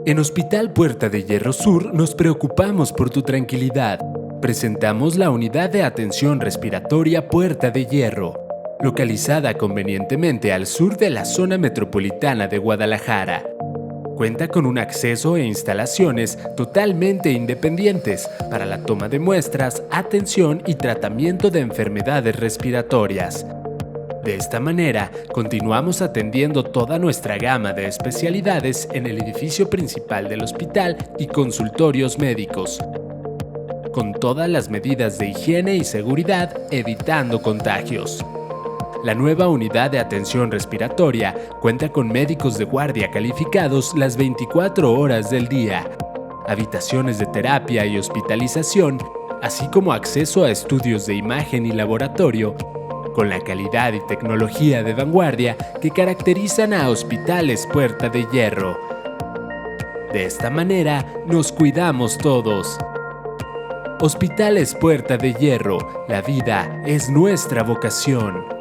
En Hospital Puerta de Hierro Sur nos preocupamos por tu tranquilidad. Presentamos la Unidad de Atención Respiratoria Puerta de Hierro, localizada convenientemente al sur de la zona metropolitana de Guadalajara. Cuenta con un acceso e instalaciones totalmente independientes para la toma de muestras, atención y tratamiento de enfermedades respiratorias. De esta manera, continuamos atendiendo toda nuestra gama de especialidades en el edificio principal del hospital y consultorios médicos, con todas las medidas de higiene y seguridad, evitando contagios. La nueva unidad de atención respiratoria cuenta con médicos de guardia calificados las 24 horas del día, habitaciones de terapia y hospitalización, así como acceso a estudios de imagen y laboratorio, con la calidad y tecnología de vanguardia que caracterizan a Hospitales Puerta de Hierro. De esta manera, nos cuidamos todos. Hospitales Puerta de Hierro, la vida es nuestra vocación.